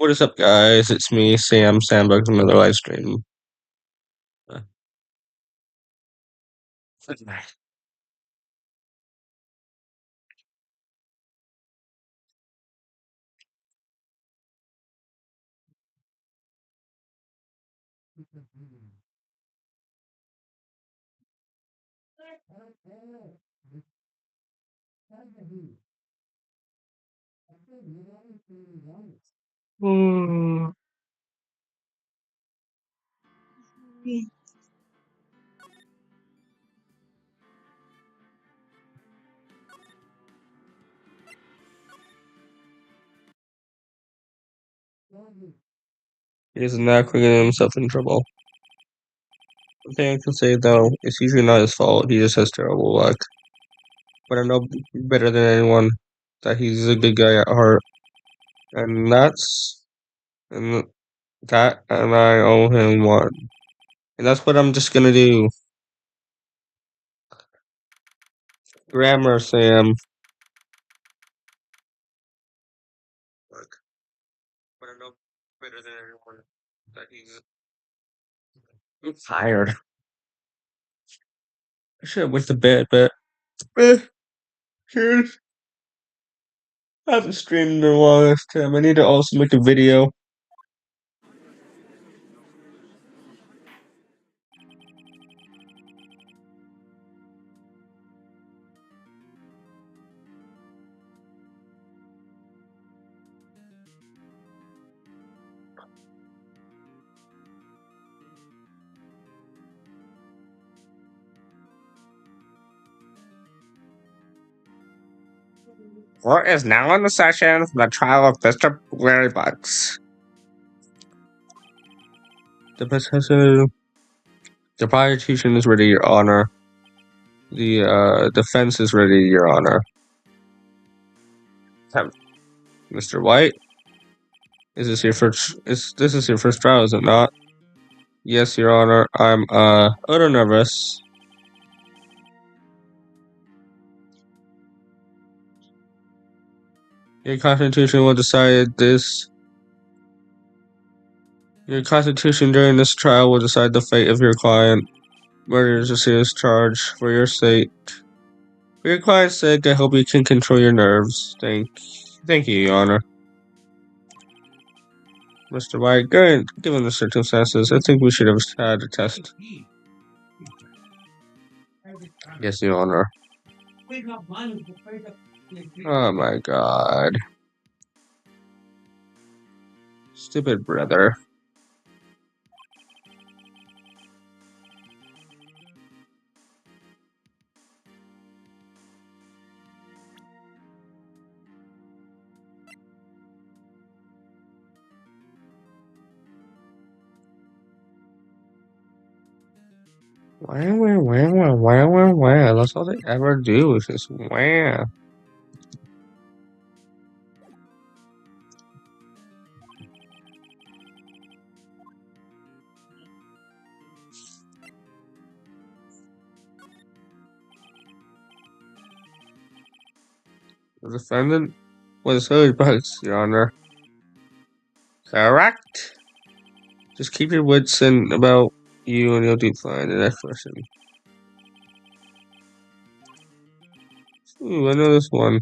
What is up, guys? It's me, Sam Sandberg, from another live stream. Uh, Hmm. He is not getting himself in trouble. The thing I can say, though, it's usually not his fault. He just has terrible luck. But I know better than anyone that he's a good guy at heart. And and and I owe him one. And that's what I'm just gonna do. Grammar, Sam. Look, but I know better than anyone that I'm tired. I should have went to bed, but eh, here's I haven't streamed in the longest time. I need to also make a video. Court is now in the session for the trial of Mr. Larrybugs. The the prosecution is ready, Your Honor. The defense is ready, Your Honor. Mr. White, is this your first? This is your first trial, is it not? Yes, Your Honor. I'm a little nervous. Your Constitution will decide this. Your Constitution during this trial will decide the fate of your client. Murder is a serious charge. For your sake, for your client's sake, I hope you can control your nerves. Thank you, Your Honor. Mr. White, given the circumstances, I think we should have had a test. Yes, Your Honor. Oh my god. Stupid brother. Wow. That's all they ever do is just wow. The defendant was Hoodbugs, Your Honor. Correct. Just keep your wits in about you and you'll do fine. The next question. Ooh, I know this one.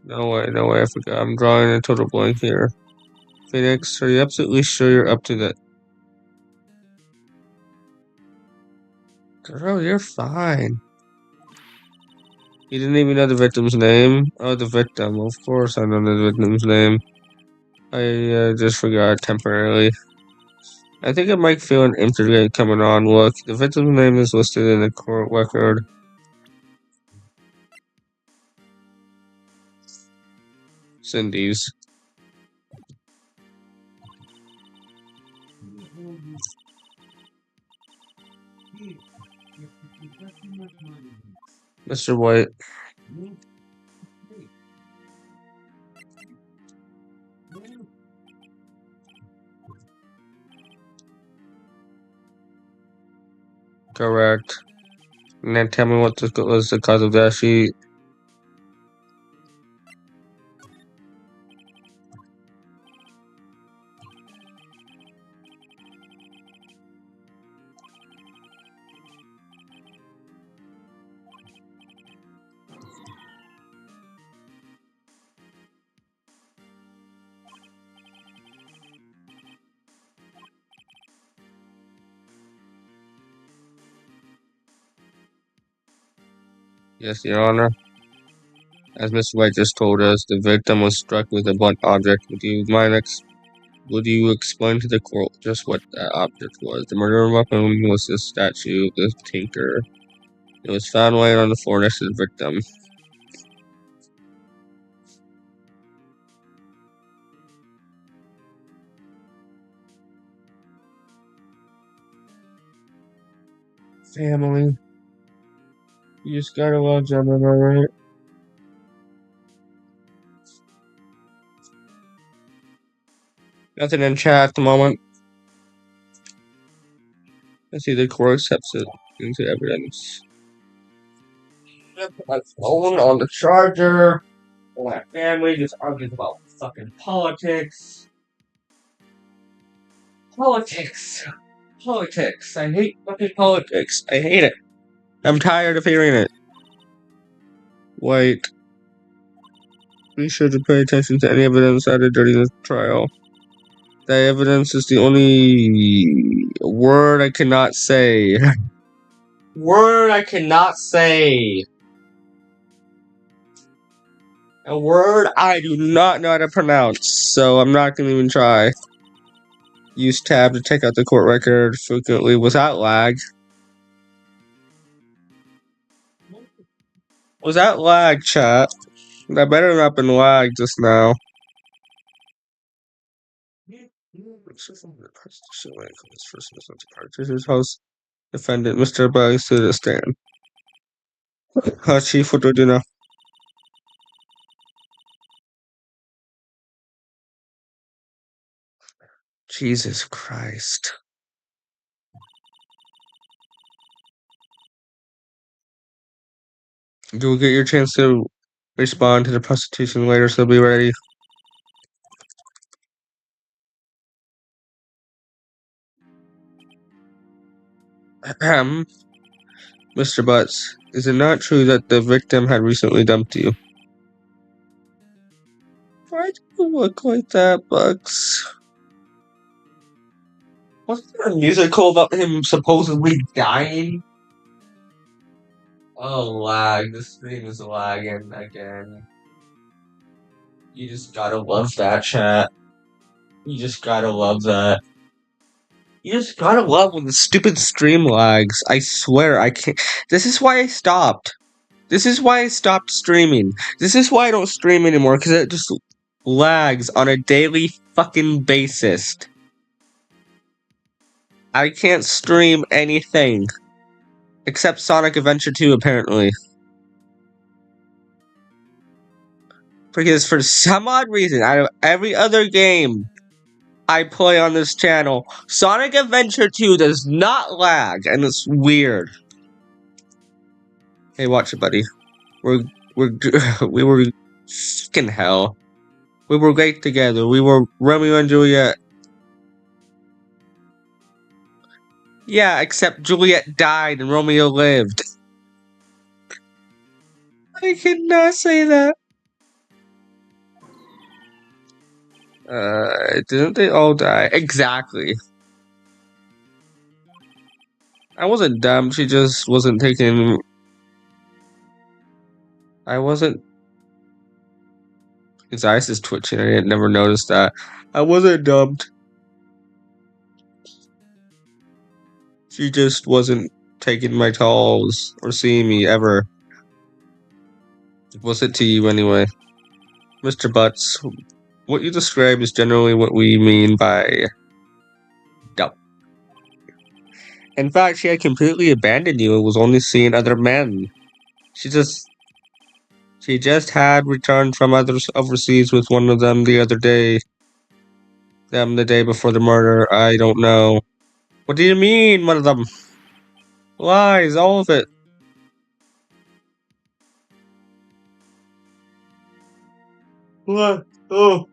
No way, I forgot. I'm drawing a total blank here. Phoenix, are you absolutely sure you're up to that? Girl, you're fine. You didn't even know the victim's name? Oh, the victim. Of course I know the victim's name. I just forgot temporarily. I think I might feel an internet coming on. Look, the victim's name is listed in the court record. Cindy's. Mr. White. Correct. And then tell me what was the cause of that sheet. Yes, Your Honor. As Mr. White just told us, the victim was struck with a blunt object. Would you explain to the court just what that object was? The murder weapon was the statue, the tinker. It was found laying on the floor next to the victim. Family. You just gotta love them, am I right? Nothing in chat at the moment. I see the court accepts it into evidence. Put my phone on the charger. My family just argues about fucking politics. Politics. Politics. I hate fucking politics. I hate it. I'm tired of hearing it. Wait. Be sure to pay attention to any evidence added during the trial. That evidence is the only word I cannot say. Word I cannot say. A word I do not know how to pronounce, so I'm not gonna even try. Use tab to take out the court record frequently without lag. Without lag, chat. That better not been lag just now. House defendant Mr. Bugs to the stand. Chief, what do I do now? Jesus Christ. You'll get your chance to respond to the prostitution later, so be ready. Mr. Butts, is it not true that the victim had recently dumped you? Why do you look like that, Bugs? Wasn't there a musical about him supposedly dying? Oh, lag. The screen is lagging again. You just gotta love that, chat. You just gotta love that. You just gotta love when the stupid stream lags. I swear, I can't. This is why I stopped. This is why I stopped streaming. This is why I don't stream anymore, because it just lags on a daily fucking basis. I can't stream anything. Except Sonic Adventure 2, apparently. Because for some odd reason, out of every other game I play on this channel, Sonic Adventure 2 does not lag, and it's weird. Hey, watch it, buddy. We were fucking hell. We were great together. We were Romeo and Juliet. Yeah, except Juliet died and Romeo lived. I cannot say that. Didn't they all die? Exactly. I wasn't dumb. She just wasn't taking. I wasn't. His eyes is twitching. I had never noticed that. I wasn't dumped. She just wasn't taking my calls or seeing me ever. What's it to you anyway? Mr. Butts, what you described is generally what we mean by dump. In fact, she had completely abandoned you and was only seeing other men. She just had returned from others overseas with one of them the other day. Them the day before the murder. I don't know. What do you mean, one of them? Lies, all of it. What? Oh.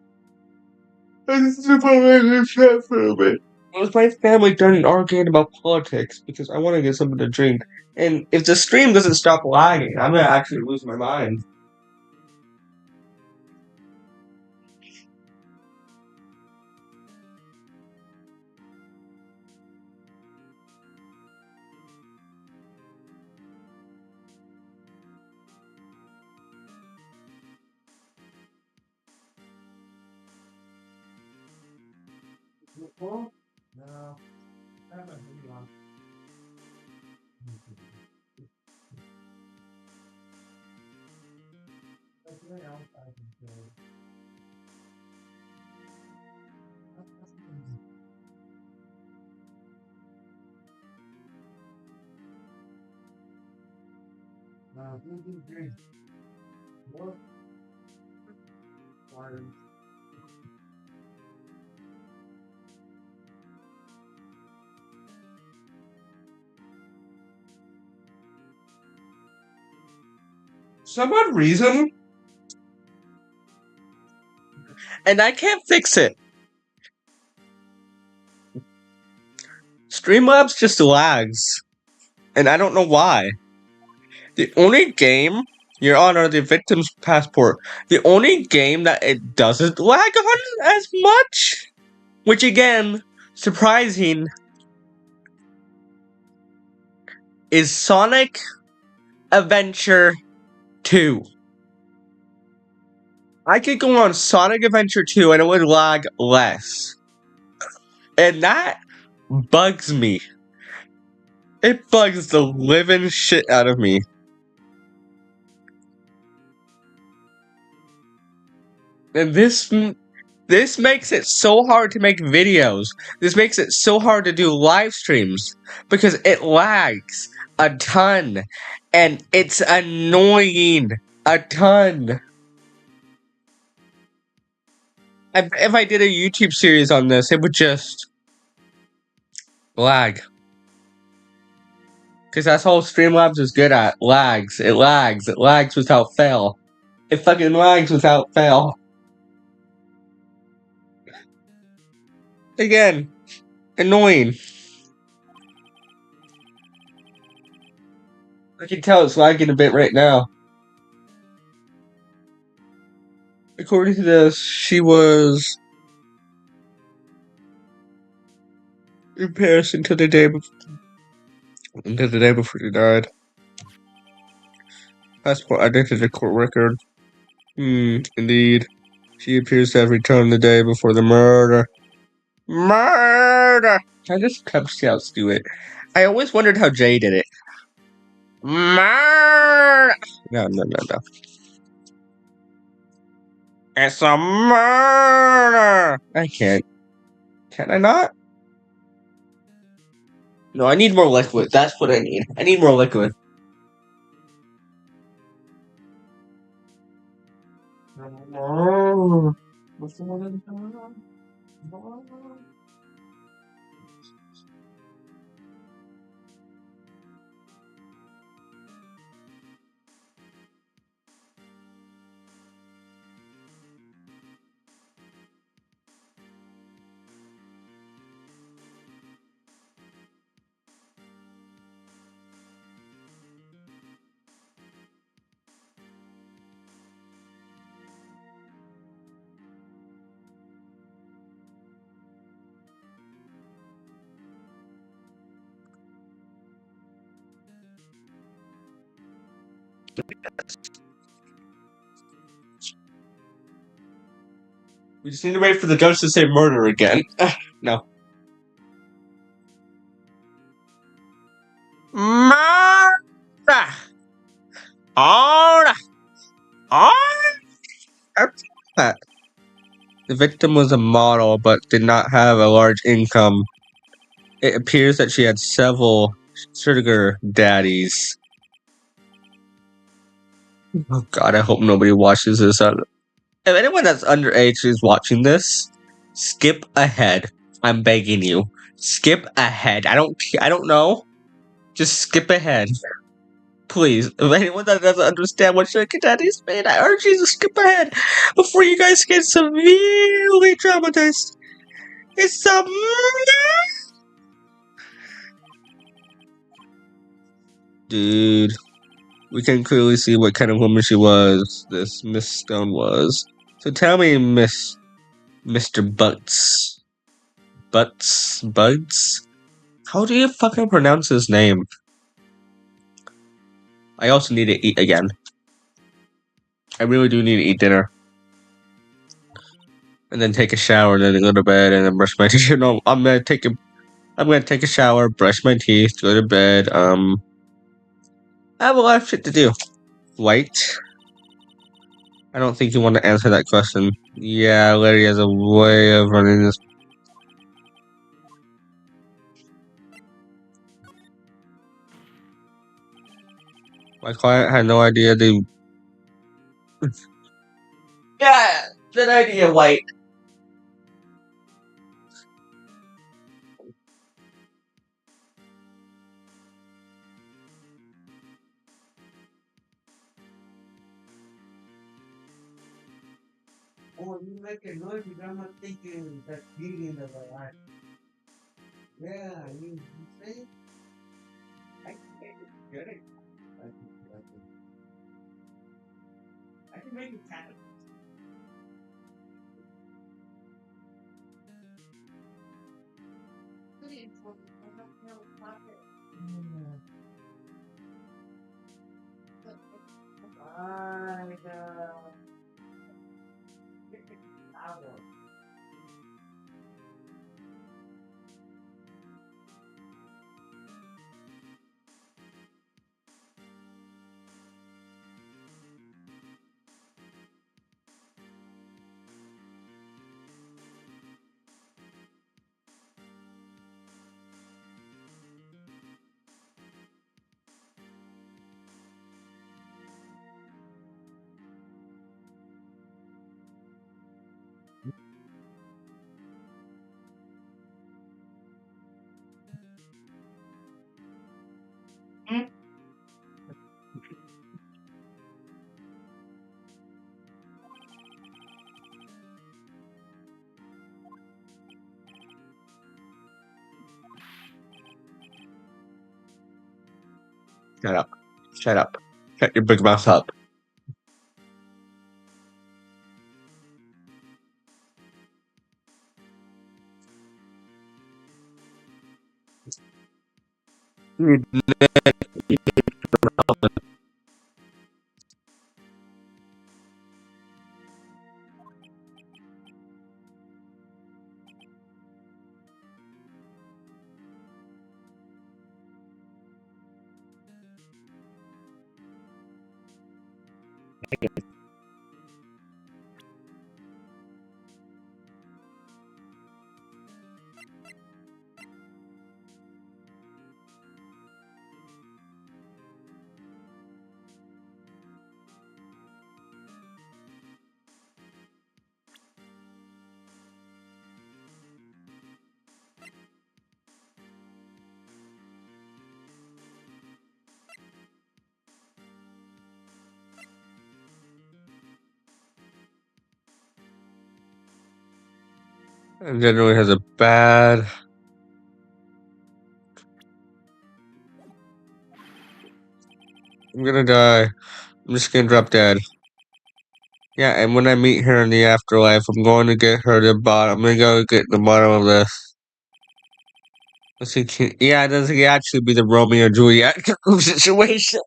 This is a chat for a bit. It was my family done arguing about politics because I want to get something to drink. And if the stream doesn't stop lagging, I'm gonna actually lose my mind. some odd reason, and I can't fix it. Streamlabs just lags, and I don't know why. The only game, Your Honor, the Victim's Passport, the only game that it doesn't lag on as much, which again, surprising, is Sonic Adventure 2. I could go on Sonic Adventure 2 and it would lag less. And that bugs me. It bugs the living shit out of me. And this makes it so hard to make videos. This makes it so hard to do live streams because it lags a ton and it's annoying a ton. If I did a YouTube series on this, it would just lag. Because that's all Streamlabs is good at. Lags. It lags. It lags without fail. It fucking lags without fail. Again, annoying. I can tell it's lagging a bit right now. According to this, she was in Paris until the day before she died. Passport identity court record. Indeed. She appears to have returned the day before the murder. Murder! I just kept shouts do it. I always wondered how Jay did it. Murder! No. It's a murder! I can't. Can I not? No, I need more liquid. That's what I need. I need more liquid. We just need to wait for the judge to say murder again. No. Murder! Order! That. The victim was a model but did not have a large income. It appears that she had several sugar daddies. Oh god, I hope nobody watches this. If anyone that's underage is watching this, skip ahead. I'm begging you. Skip ahead. I don't know. Just skip ahead. Please. If anyone that doesn't understand what sugar daddies mean, I urge you to skip ahead before you guys get severely traumatized. It's a dude. We can clearly see what kind of woman she was. This Miss Stone was. So tell me, Mr. Buds? How do you fucking pronounce his name? I also need to eat again. I really do need to eat dinner. and then take a shower, and then go to bed, and then brush my teeth. No, I'm gonna take a shower, brush my teeth, go to bed. I have a lot of shit to do. White. I don't think you want to answer that question. Yeah, Larry has a way of running this. My client had no idea the. Yeah, good idea, White. Oh, you make a noise, I'm not thinking that beauty in the light. Yeah, you say I can make it good. I can make it happen. I know. Shut up. Shut up. Shut your big mouth up. Dude, generally has a bad. I'm gonna die. I'm just gonna drop dead. Yeah, and when I meet her in the afterlife, I'm going to get her the bottom. I'm gonna go get the bottom of this. Let's see. Yeah, it doesn't actually be the Romeo and Juliet situation.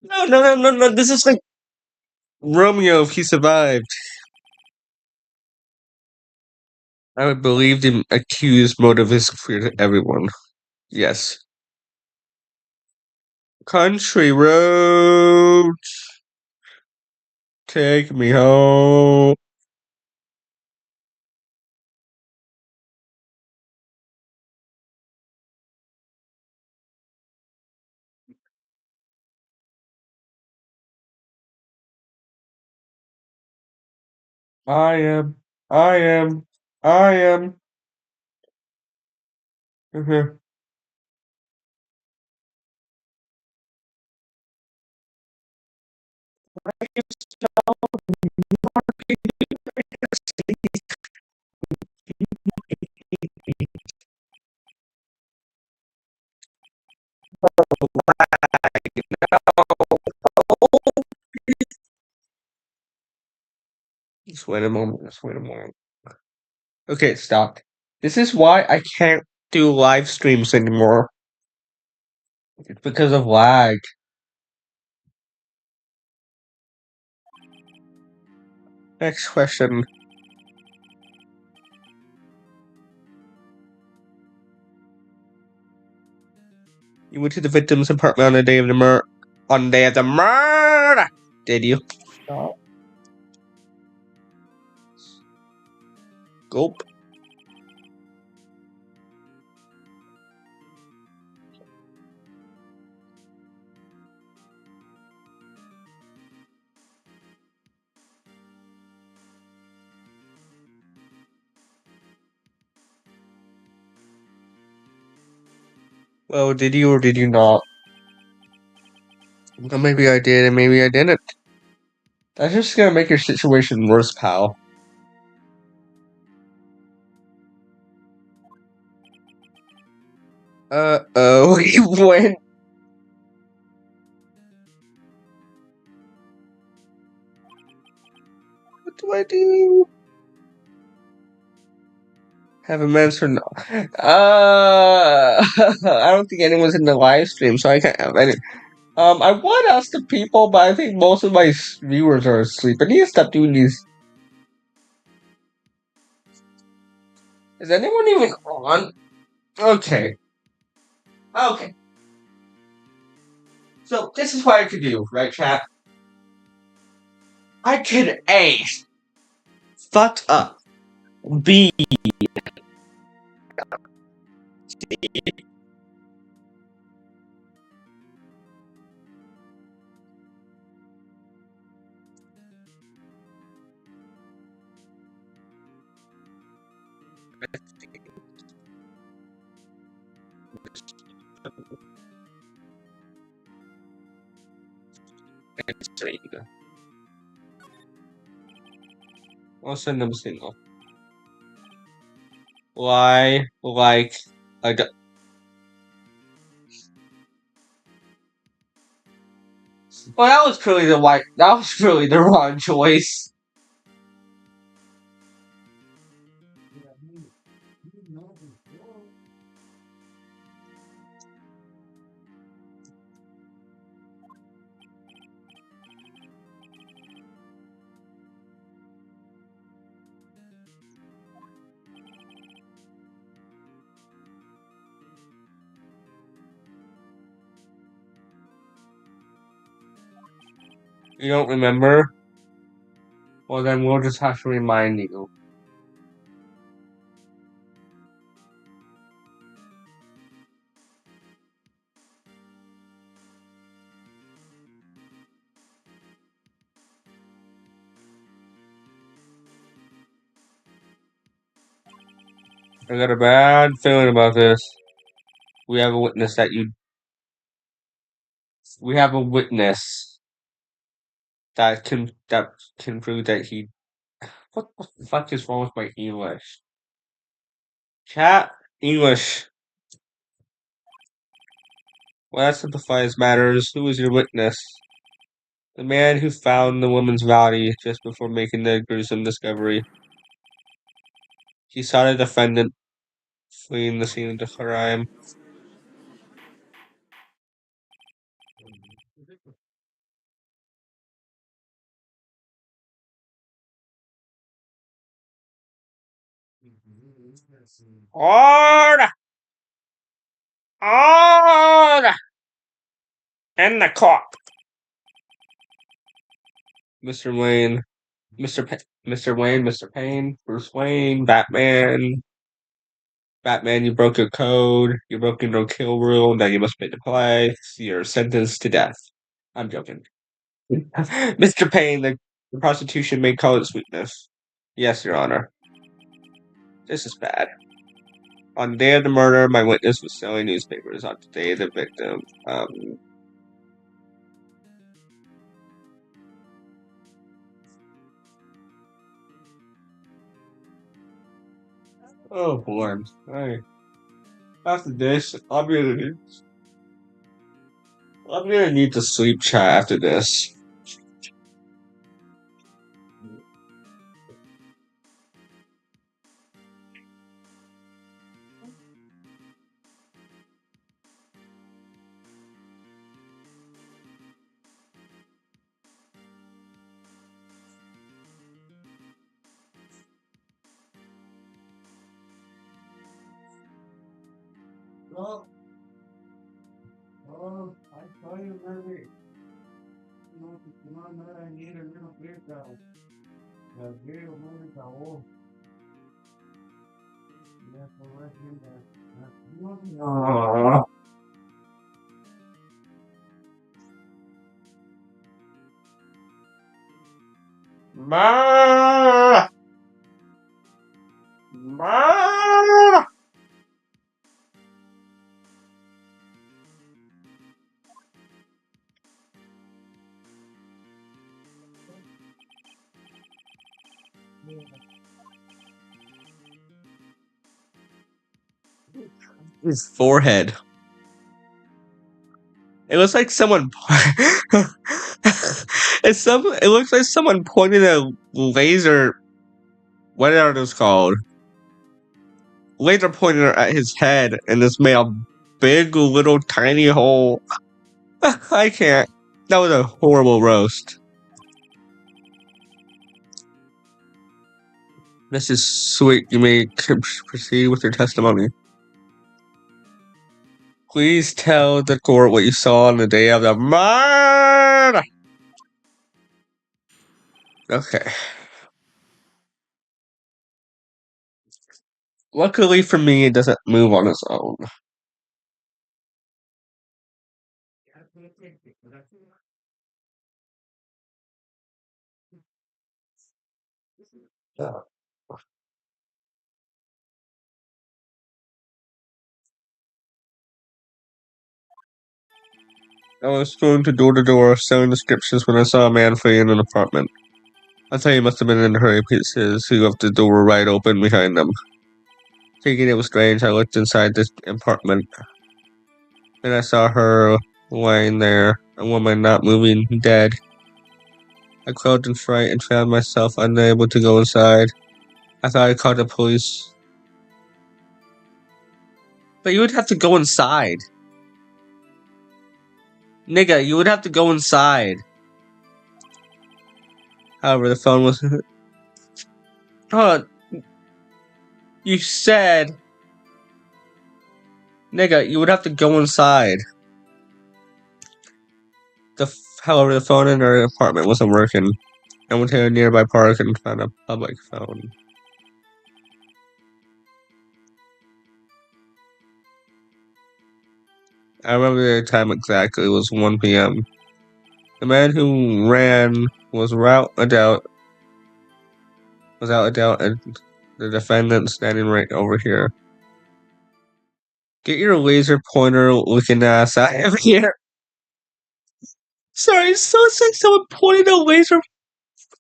No, no, no, no, no. This is like Romeo if he survived. I would believe the accused motive is clear to everyone. Yes. Country road, take me home. I am, I am, I am. Mhm. Just wait a moment. Just wait a moment. Okay, stop. This is why I can't do live streams anymore. It's because of lag. Next question. You went to the victim's apartment on the day of the murder. On the day of the murder! Did you? No. Gulp. Well, did you or did you not? Well, maybe I did and maybe I didn't. That's just gonna make your situation worse, pal. Uh-oh, you win. What do I do? Have a men's for no. I don't think anyone's in the live stream, so I can't have any. I would ask the people, but I think most of my viewers are asleep. I need to stop doing these. Is anyone even on? Okay. Okay. So this is what I could do, right, chat? I could A, fuck up. B, I'll send them a signal. Why, like, I got. Well, that was clearly the white. That was really the wrong choice. You don't remember? Well, then we'll just have to remind you. I got a bad feeling about this. We have a witness that you. We have a witness that can prove that he. What the fuck is wrong with my English? Chat English. Well, that simplifies matters. Who is your witness? The man who found the woman's body just before making the gruesome discovery. He saw the defendant fleeing the scene of the crime. Order! Order! In the court! Mr. Wayne. Mr. Wayne, Mr. Payne, Bruce Wayne, Batman. Batman, you broke a code. You broke a no-kill rule. Now you must pay the price. You're sentenced to death. I'm joking. Mr. Payne, the prostitution may call it sweetness. Yes, Your Honor. This is bad. On the day of the murder, my witness was selling newspapers. On the day of the victim, oh boy. Hey, after this, I'm gonna need to sleep chat after this. Oh, I saw you early. No, come on, man, I need a little bit now. The video movie, oh, yes, right in there. Oh, ma, ma. His forehead. It looks like someone. It looks like someone pointed a laser. What are those called? Laser pointer at his head, and this made a big, little, tiny hole. I can't. That was a horrible roast. This is sweet. You may proceed with your testimony. Please tell the court what you saw on the day of the murder. Okay. Luckily for me, it doesn't move on its own. Yeah. I was going to door selling descriptions when I saw a man fleeing an apartment. I thought he must have been in a hurry because he left the door wide open behind them. Thinking it was strange, I looked inside this apartment. Then I saw her lying there, a woman not moving, dead. I crawled in fright and found myself unable to go inside. I thought I called the police. But you would have to go inside. Nigga, you would have to go inside. However, the phone was. Oh, you said. Nigga, you would have to go inside. However, the phone in our apartment wasn't working. I went to a nearby park and found a public phone. I remember the time exactly. It was 1 p.m. The man who ran was without a doubt, and the defendant standing right over here. Get your laser pointer looking ass out of here. Sorry, so it's like someone pointed a laser,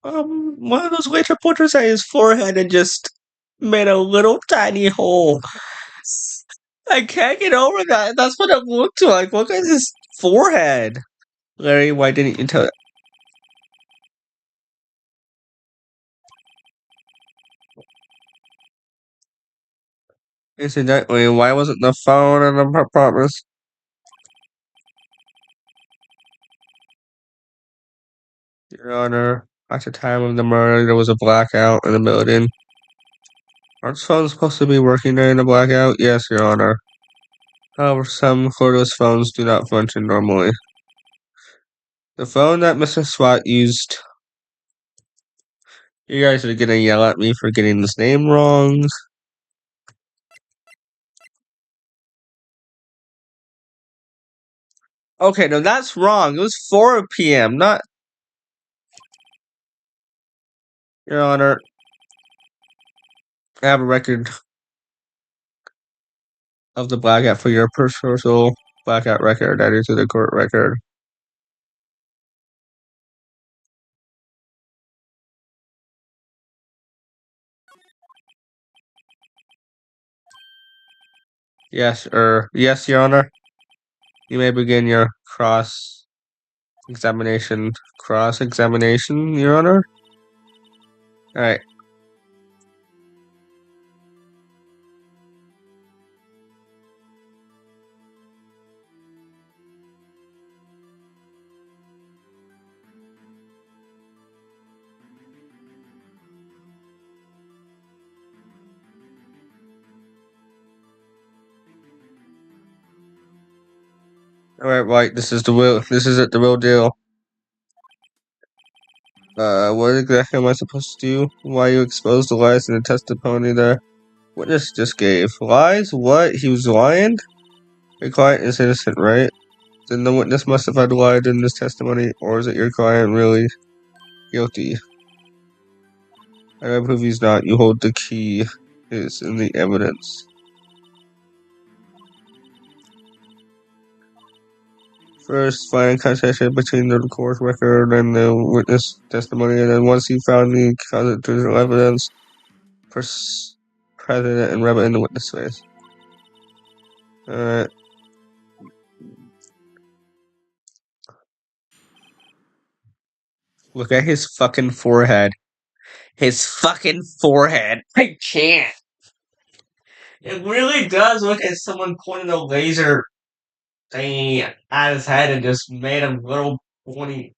one of those laser pointers at his forehead and just made a little tiny hole. I can't get over that. That's what it looked like. Look at his forehead. Larry, why didn't you tell? Incidentally, why wasn't the phone in the apartment? Your Honor, at the time of the murder, there was a blackout in the building. Aren't phones supposed to be working during the blackout? Yes, Your Honor. However, some cordless phones do not function normally. The phone that Mr. Swat used. You guys are gonna yell at me for getting this name wrong. Okay, no, that's wrong. It was 4 p.m., not. Your Honor, I have a record of the blackout for your personal blackout record added to the court record. Yes, Your Honor. You may begin your examination. Cross examination, Your Honor. All right. Alright, right, this is the real deal. What exactly am I supposed to do? Why you exposed the lies in the testimony the witness just gave? Lies? What? He was lying? Your client is innocent, right? Then the witness must have had lied in this testimony, or is it your client really guilty? I prove he's not. You hold the key. It's in the evidence. First, find connection between the court record and the witness testimony, and then once you found the constitutional evidence, press president and rub it in the witness face. Alright. Look at his fucking forehead. His fucking forehead. I can't. It really does look like someone pointed a laser thingy at his head and just made a little pointy.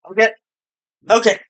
Okay. Okay.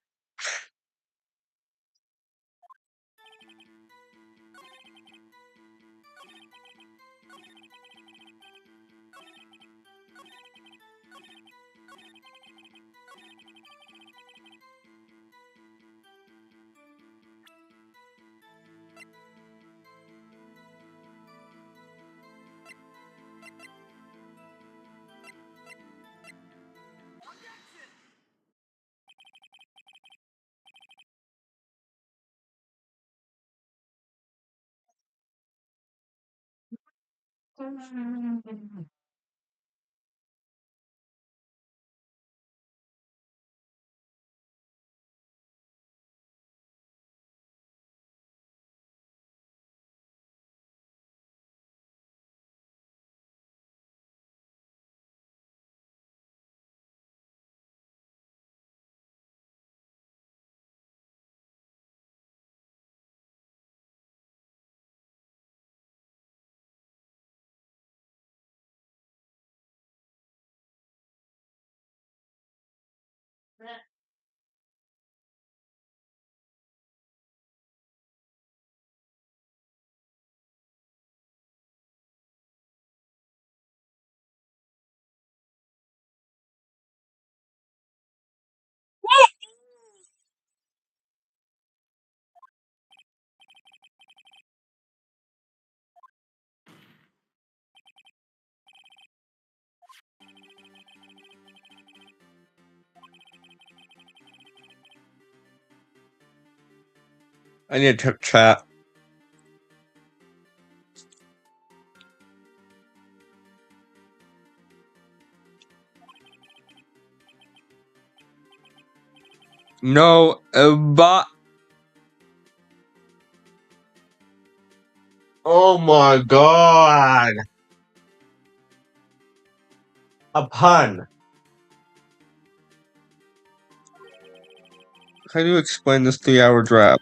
I need to chat. No, but oh my god, a pun. How do you explain this 3-hour drop?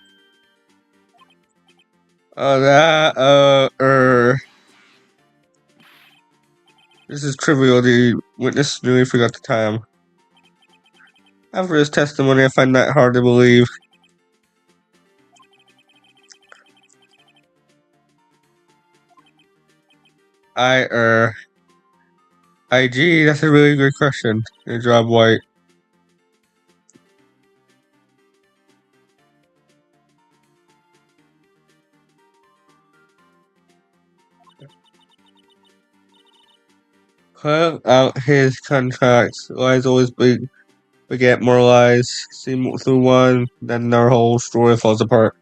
This is trivial. The witness really forgot the time. After his testimony, I find that hard to believe. IG, that's a really good question. Good job, White. Cut out his contracts. Lies always beget more lies. See through one, then their whole story falls apart.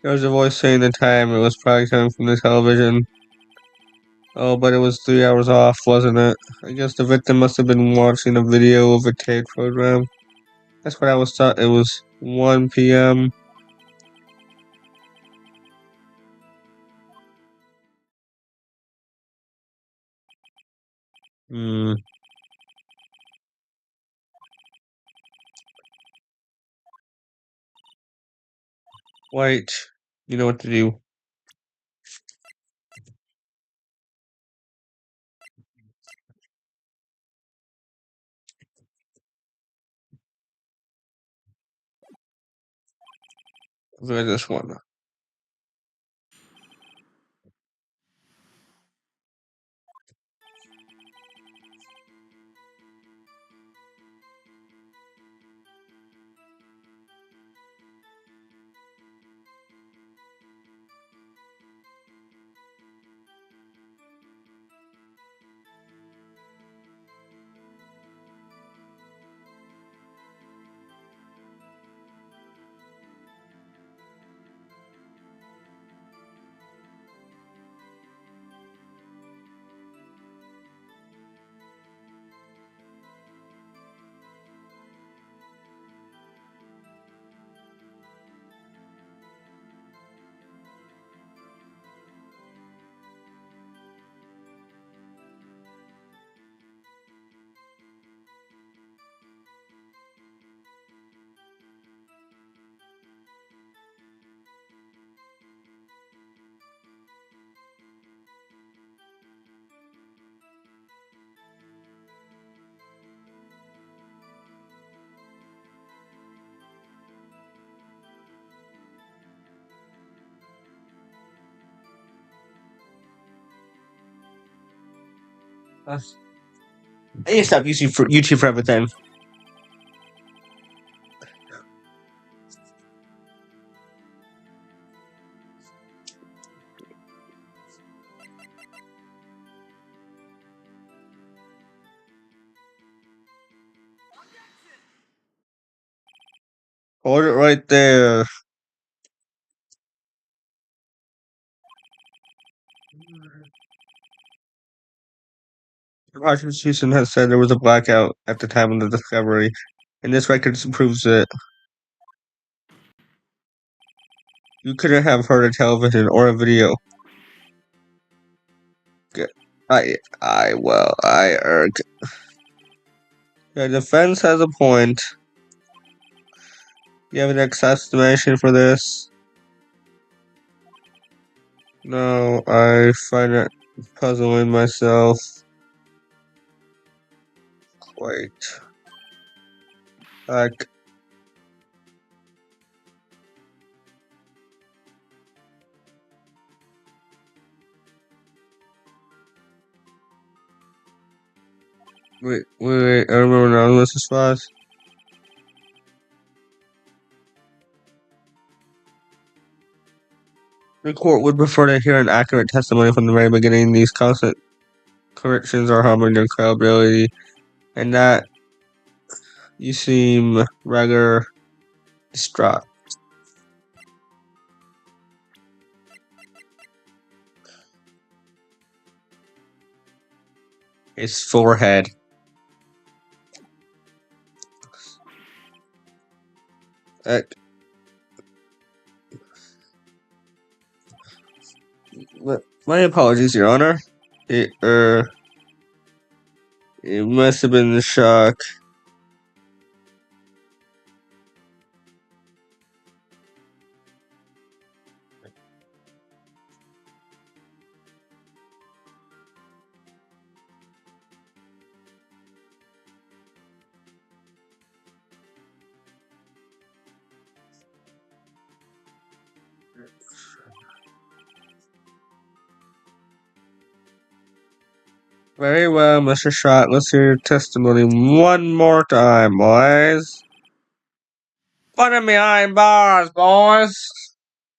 There was a voice saying the time. It was probably coming from the television. Oh, but it was 3 hours off, wasn't it? I guess the victim must have been watching a video of a tape program. That's what I was taught. It was 1 p.m. Hmm. Wait. You know what to do. Look at this one. I need to stop using for YouTube for everything. Hold it right there. Prosecution has said there was a blackout at the time of the discovery, and this record proves it. You couldn't have heard a television or a video. I The defense has a point. You have an explanation for this? No, I find it puzzling myself. Wait. Like, wait, I remember now what this was. The court would prefer to hear an accurate testimony from the very beginning. These constant corrections are harming their credibility, and that you seem rather distraught. His forehead. Uh, my apologies, Your Honor. It, it must have been a shock. Very well, Mr. Shot. Let's hear your testimony one more time, boys. Put him behind bars, boys.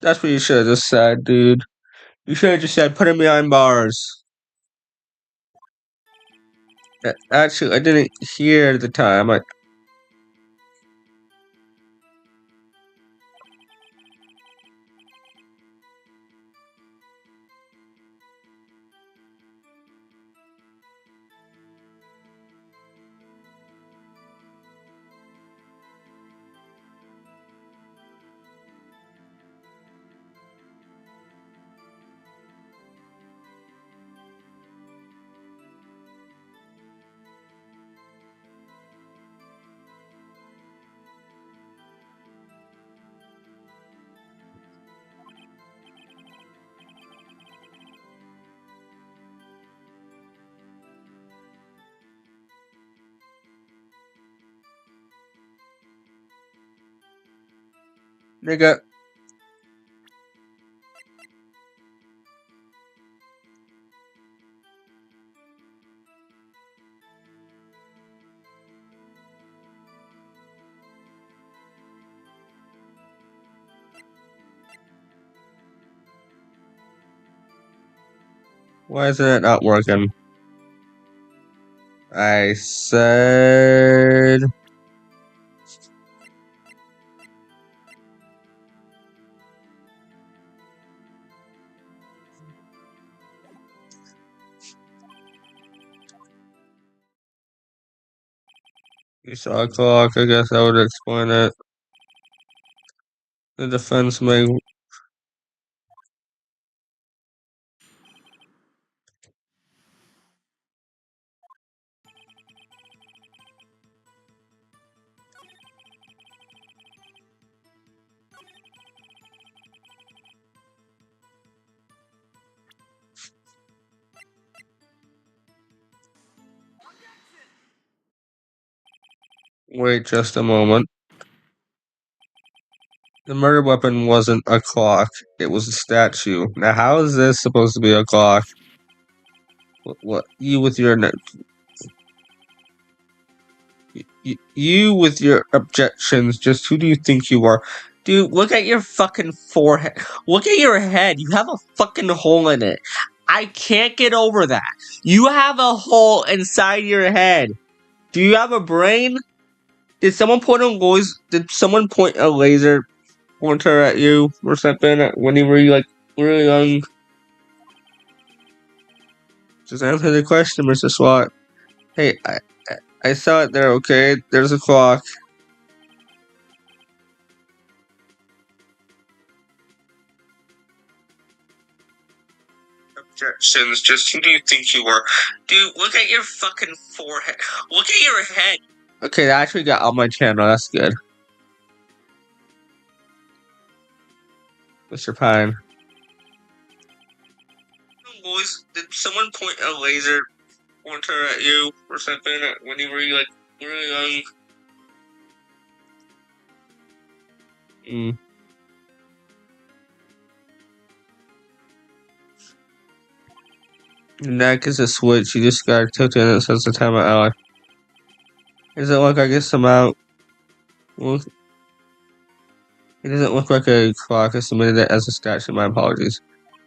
That's what you should have just said, dude. You should have just said, put him behind bars. Actually, I didn't hear the time. Nigga, why isn't it not working? I said... You saw a clock, I guess I would explain it. The defense may... Wait just a moment. The murder weapon wasn't a clock, it was a statue. Now, how is this supposed to be a clock? What you with your you with your objections? Just who do you think you are, dude? Look at your fucking forehead. Look at your head. You have a fucking hole in it. I can't get over that. You have a hole inside your head. Do you have a brain? Did someone point a laser? Did someone point a laser pointer at you or something when you were like really young? Just answer the question, Mr. SWAT. Hey, I saw it there, okay? There's a clock. Objections, just who do you think you are? Dude, look at your fucking forehead. Look at your head. Okay, that actually got on my channel, that's good. Mr. Pine. Boys, did someone point a laser pointer at you or something when you were like really young? Neck is a switch. You just gotta tilt it and it says the time of hour. Does it look like it's amount? Well, it doesn't look like a clock. I submitted it as a statue. My apologies.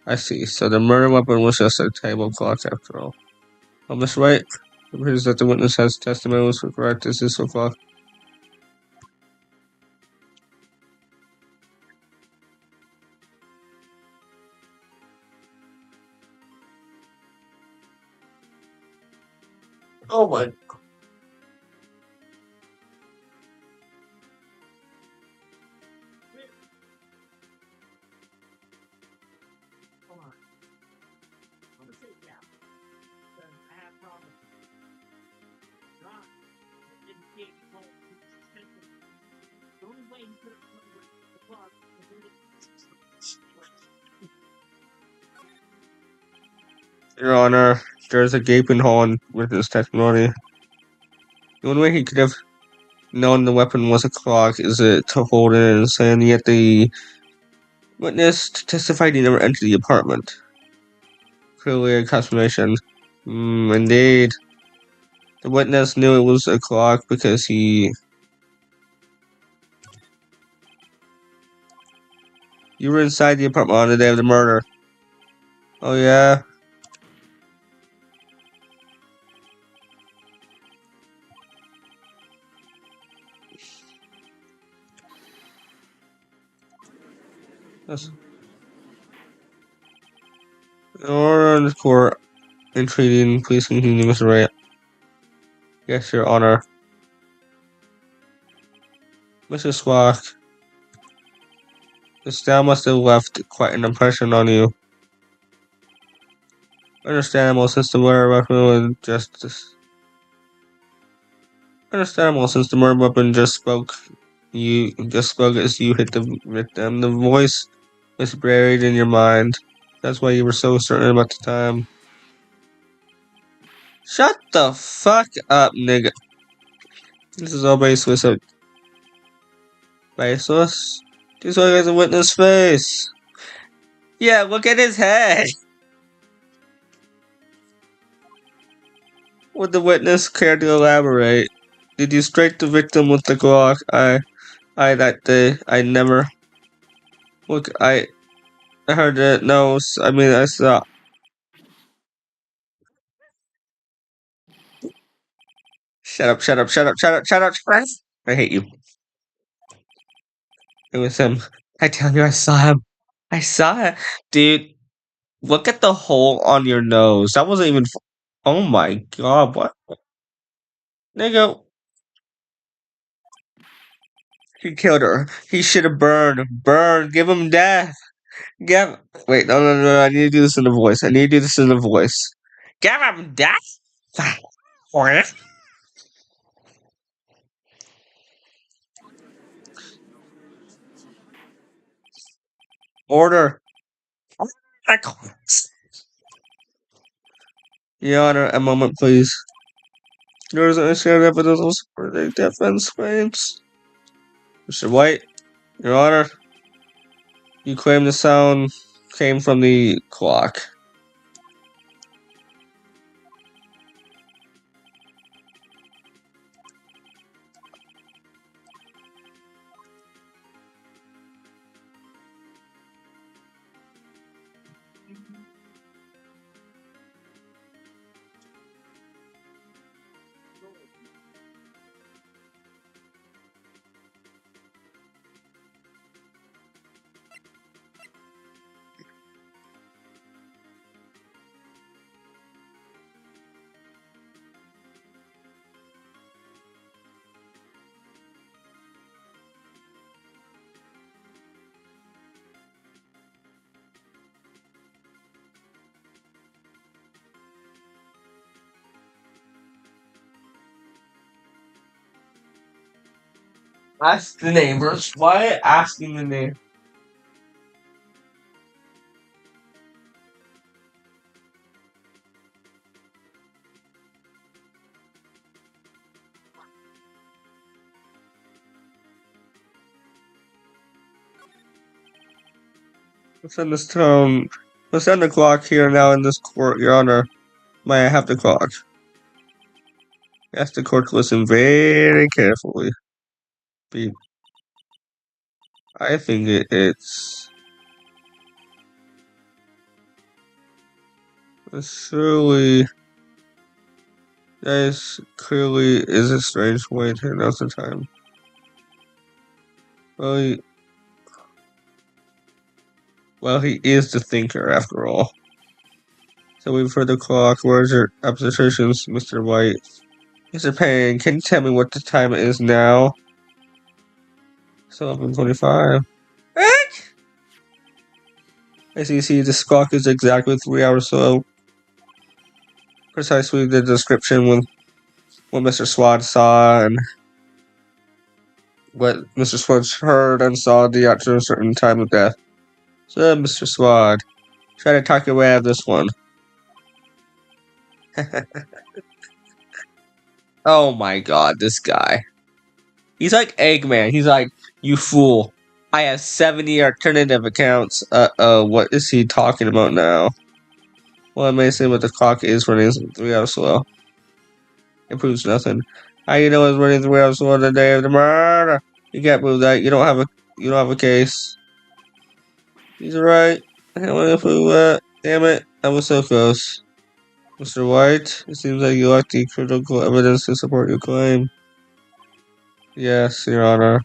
I see. So the murder weapon was just a table clock after all. Miss Wright, it appears that the witness has testimony was correct. Is this a clock? Oh my. Your Honor, there's a gaping hole in witness testimony. The only way he could have known the weapon was a clock is it to hold it in his hand, yet the Witness testified he never entered the apartment. Clearly a confirmation. Indeed. The witness knew it was a clock because you were inside the apartment on the day of the murder. Oh yeah? Yes. In order on the court, entreating, please continue, Mr. Ray. Yes, Your Honor. Mr. Swack, the style must have left quite an impression on you. Understandable since the murder weapon was Understandable since the murder weapon just spoke. You just spoke as you hit the victim. The voice was buried in your mind. That's why you were so certain about the time. Shut the fuck up, nigga. This is all baseless. Baseless? This one has a witness face. Yeah, look at his head. Would the witness care to elaborate? Did you strike the victim with the Glock? That day, I never. Look, I heard it. No, I mean, I saw. Shut up, shut up, shut up, shut up, shut up, shut up. I hate you. It was him. I tell you, I saw him. I saw it. Dude, look at the hole on your nose. That wasn't even. Oh my god, what? Nigga, he killed her. He should have burned. Burn. Give him death. Give. Wait, no. I need to do this in the voice. I need to do this in the voice. Give him death. Order. Your Honor, a moment, please. There is unshared evidence of supporting defense claims. Mr. White, Your Honor, you claim the sound came from the clock. Ask the neighbors. Why asking the neighbors? Let's end this town. Let's end the clock here now in this court, Your Honor. May I have the clock? Ask the court to listen very carefully. I think it's surely that clearly is a strange way to announce the time. Well, he is the thinker after all. So we've heard the clock. Where's your obstetricians, Mr. White? Mr. Payne, can you tell me what the time is now? It's 11:25. As you see, this clock is exactly 3 hours slow. Precisely the description with what Mr. Swad saw and what Mr. Swad heard and saw the actual certain time of death. So, Mr. Swad, try to talk your way out of this one. Oh my god, this guy. He's like Eggman. He's like, you fool. I have 70 alternative accounts. Uh-oh, what is he talking about now? Well, amazing, but the clock is running 3 hours slow. It proves nothing. How you know it's running 3 hours slow the day of the murder? You can't prove that. You don't have a case. He's right. I don't want to prove that. Damn it, I was so close. Mr. White, it seems like you lack the critical evidence to support your claim. Yes, Your Honor.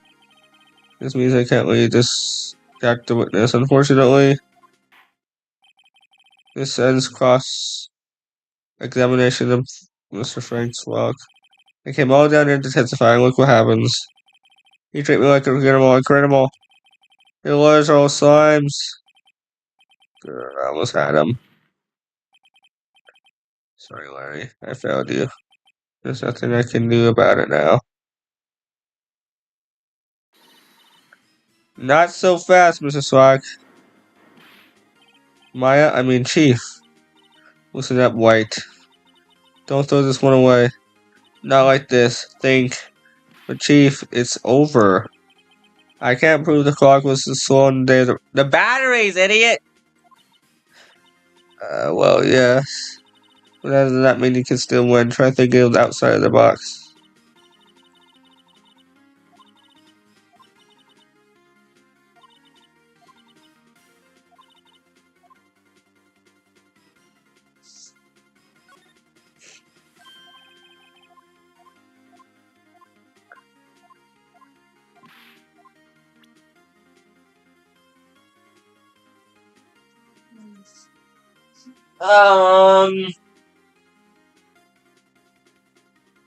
This means I can't lead this back to witness. Unfortunately, this ends cross examination of Mr. Frank's log. I came all down here to testify, and look what happens. You treat me like a criminal, incredible. Your lawyers are all slimes. I almost had him. Sorry, Larry. I failed you. There's nothing I can do about it now. Not so fast, Mr. Swag. Chief. Listen up, White. Don't throw this one away. Not like this. Think. But Chief, it's over. I can't prove the clock was slow on the day. The batteries, idiot! Well, yes. But that does not mean you can still win. Try thinking outside of the box.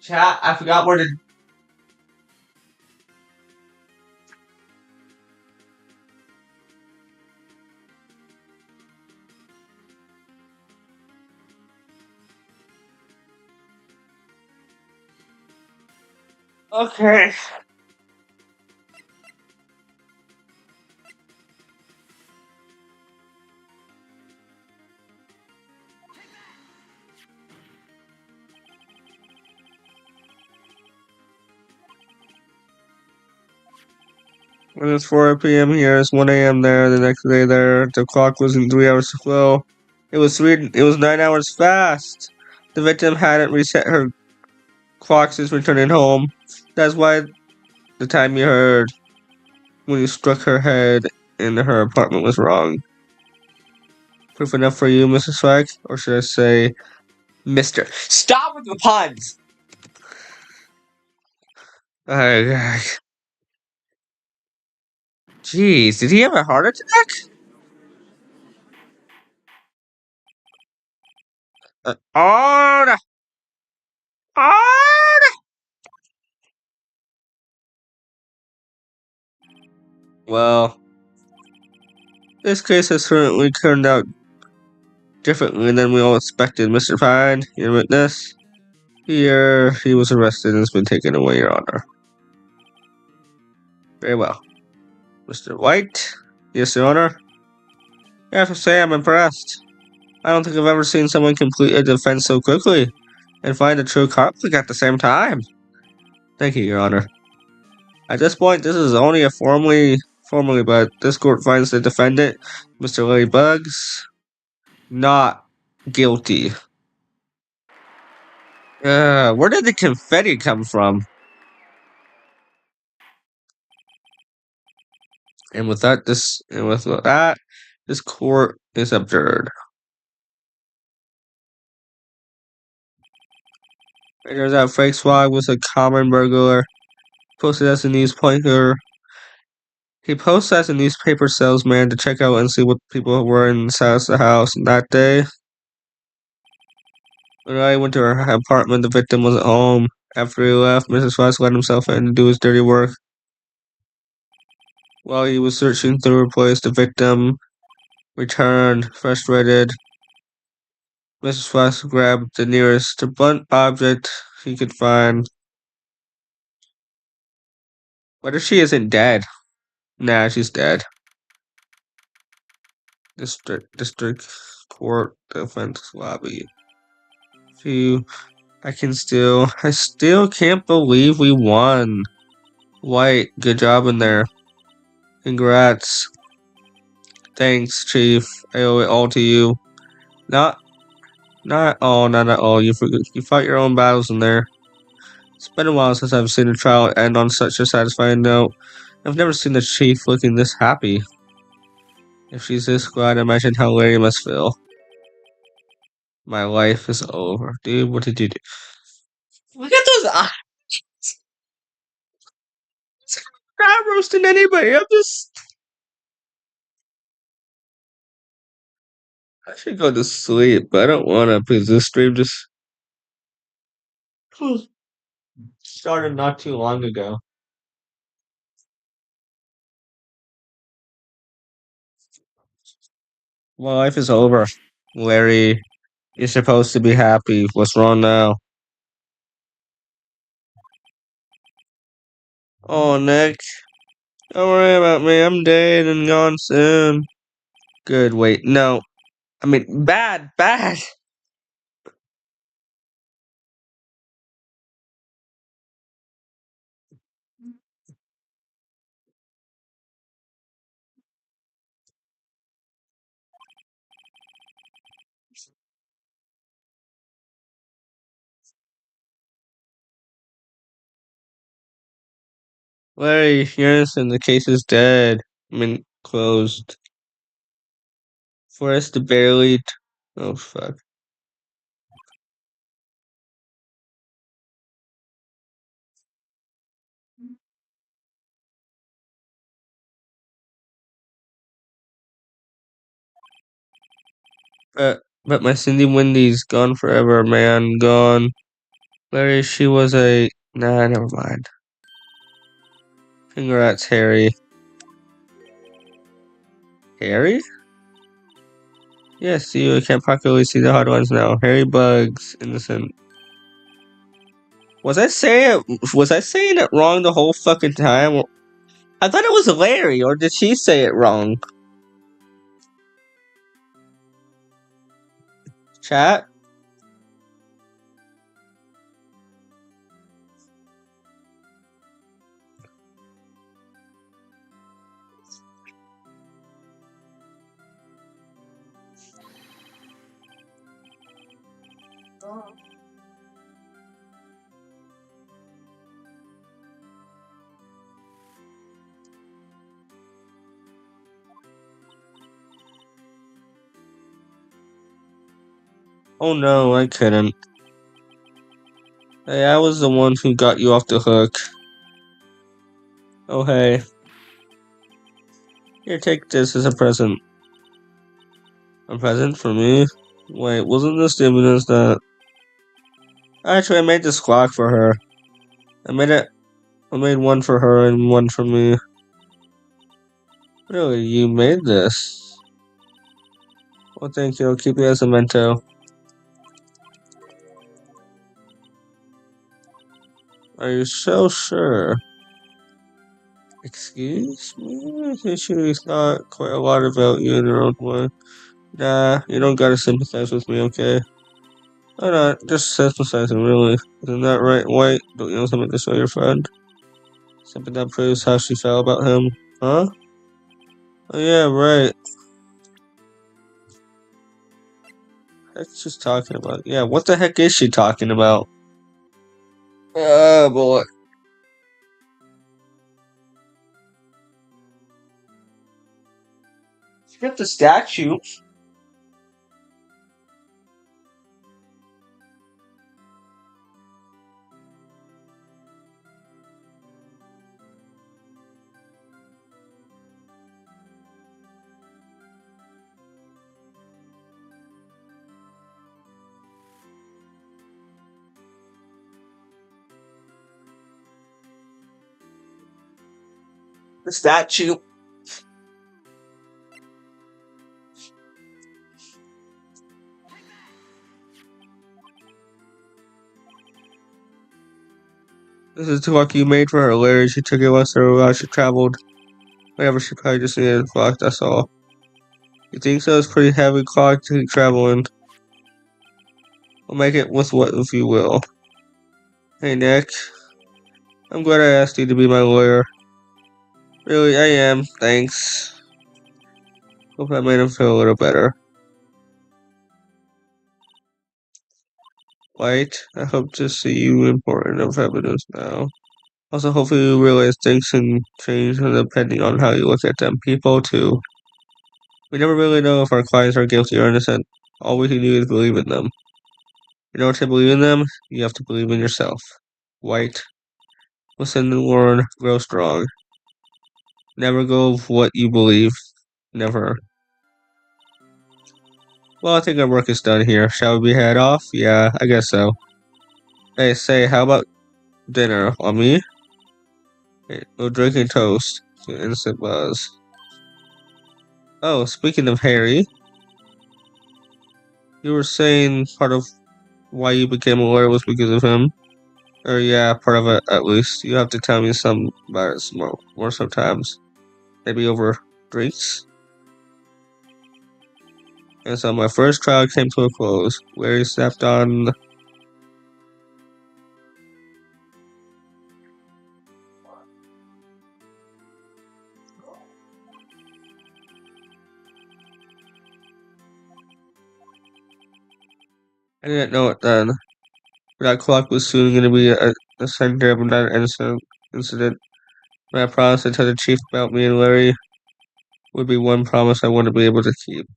Chat, I forgot where to. Okay. When it's 4 p.m. here, it's 1 a.m. there. The next day there, the clock wasn't 3 hours slow. It was 9 hours fast. The victim hadn't reset her clock since returning home. That's why the time you heard when you struck her head in her apartment was wrong. Proof enough for you, Mr. Swag? Or should I say, Mr. Stop with the puns! Jeez, did he have a heart attack? Order! Order! Well, this case has certainly turned out differently than we all expected, Mr. Pine, your witness. Here, he was arrested and has been taken away, Your Honor. Very well. Mr. White? Yes, Your Honor? I have to say, I'm impressed. I don't think I've ever seen someone complete a defense so quickly and find a true conflict at the same time. Thank you, Your Honor. At this point, this is only a formally, but this court finds the defendant, Mr. Larry Bugs, not guilty. Where did the confetti come from? And with that, this court is adjourned. It turns out Frank Swag was a common burglar, posted as a newspaper. He posted as a newspaper salesman to check out and see what people were inside the house that day. When I went to her apartment, the victim wasn't home. After he left, Mr. Swag let himself in to do his dirty work. While he was searching through her place, the victim returned, frustrated. Mrs. Swag grabbed the nearest blunt object he could find. What if she isn't dead? Nah, she's dead. District Court Defense Lobby. I still can't believe we won. White, good job in there. Congrats. Thanks, Chief. I owe it all to you. Not, not at all. You fought your own battles in there. It's been a while since I've seen a trial end on such a satisfying note. I've never seen the Chief looking this happy. If she's this glad, imagine how Larry must feel. My life is over. Dude, what did you do? Look at those eyes! I'm not roasting anybody. I should go to sleep, but I don't want to because this stream just started not too long ago. My life is over. Larry, you're supposed to be happy. What's wrong now? Oh, Nick, don't worry about me. I'm dead and gone soon. Good, wait, no. I mean, bad. Larry, you're innocent. The case is dead. I mean, closed. Forrest barely. Oh, fuck. But my Cindy Wendy's gone forever, man. Gone. Larry, she was a. Nah, never mind. Congrats, Harry. Harry? Yes, you can practically see the hard ones now. Harry Bugs, innocent. Was I saying it wrong the whole fucking time? I thought it was Larry, or did she say it wrong? Chat? Oh no, I couldn't. Hey, I was the one who got you off the hook. Oh hey. Here, take this as a present. A present for me? Wait, wasn't this the evidence that... Actually, I made this clock for her. I made one for her and one for me. Really, you made this? Well, thank you. I'll keep it as a memento. Are you so sure? Excuse me? I think she thought quite a lot about you in her own way. Nah, you don't gotta sympathize with me, okay? Oh no, just sympathizing, really. Isn't that right, White? Don't you know something to show your friend? Something that proves how she felt about him? Huh? Oh yeah, right. What she's talking about? Yeah, what the heck is she talking about? Oh boy. She got the statue. The statue. This is the clock you made for her, Larry. She took it once her while she traveled. Whatever, she probably just needed a clock, that's all. You think so? It's pretty heavy clock to keep traveling. I'll make it with what if you will. Hey Nick. I'm glad I asked you to be my lawyer. Really, I am. Thanks. Hope I made him feel a little better. White, I hope to see you important of evidence now. Also, hopefully you realize things can change depending on how you look at them. People, too. We never really know if our clients are guilty or innocent. All we can do is believe in them. In order to believe in them, you have to believe in yourself. White, listen and learn, grow strong. Never go with what you believe. Never. Well, I think our work is done here. Shall we head off? Yeah, I guess so. Hey, say, how about dinner? On me? Hey, we're drinking toast to instant buzz. Oh, speaking of Harry, you were saying part of why you became a lawyer was because of him. Or yeah, part of it at least. You have to tell me some about it more sometimes. Maybe over drinks. And so my first trial came to a close. Larry snapped on. I didn't know it then. That clock was soon going to be a center of that incident. My promise to tell the chief about me and Larry would be one promise I wouldn't be able to keep.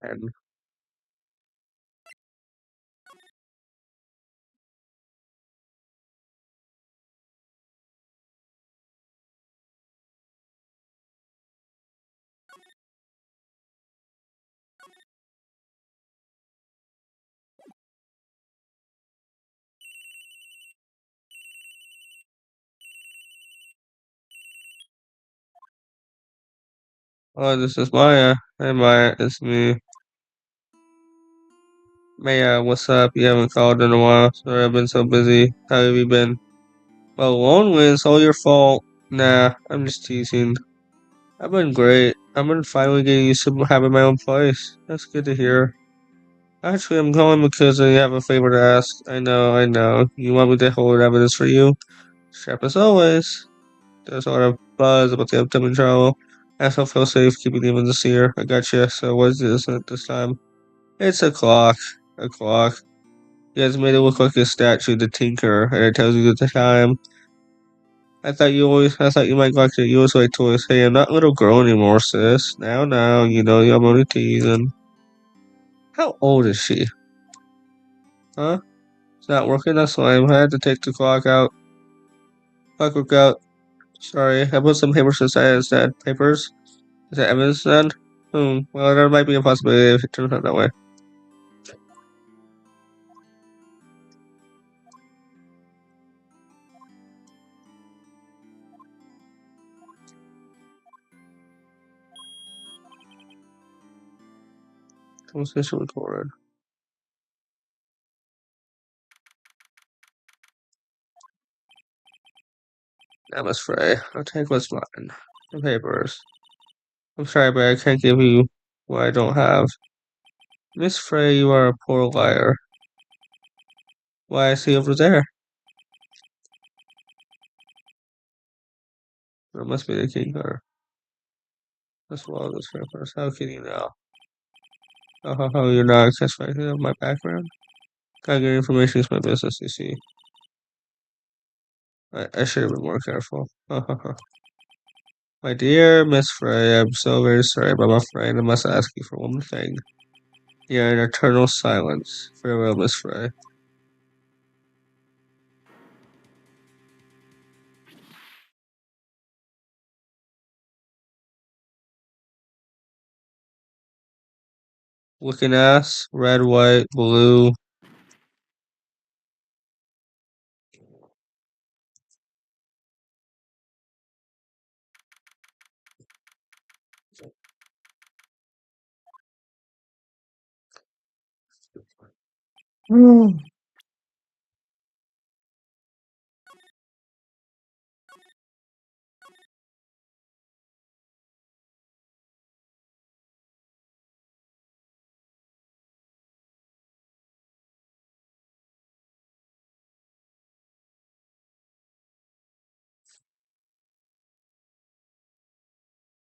And oh, this is Maya. Hey Maya, it's me. Maya, what's up? You haven't called in a while. Sorry, I've been so busy. How have you been? Well, lonely. It's all your fault. Nah, I'm just teasing. I've been great. I've been finally getting used to having my own place. That's good to hear. Actually, I'm calling because I have a favor to ask. I know, I know. You want me to hold evidence for you? Sharp as always. There's a lot of buzz about the upcoming trial. I still feel safe keeping the evidence here. I got you. So what is this at this time? It's a clock. A clock. You guys made it look like a statue to tinker, and it tells you the time. I thought you might like to use like toys. Hey, I'm not a little girl anymore, sis. Now, you know, I'm only teasing. How old is she? Huh? It's not working. That's why I had to take the clock out. Clockwork out. Sorry, I put some papers aside instead. Papers? Is that evidence then? Well, there might be a possibility if it turns out that way. Conversation recorded. Now, Miss Frey, I'll take what's mine. The papers. I'm sorry, but I can't give you what I don't have. Miss Frey, you are a poor liar. Why, I see over there. That must be the key card. That's well, this papers. How can you know? Oh, you're not suspecting of my background? Gotta get information is my business, you see. I should have been more careful. My dear Miss Frey, I'm so very sorry, but I'm afraid I must ask you for one more thing. Yeah, in eternal silence. Farewell, Miss Frey. Looking ass, red, white, blue. Hmm.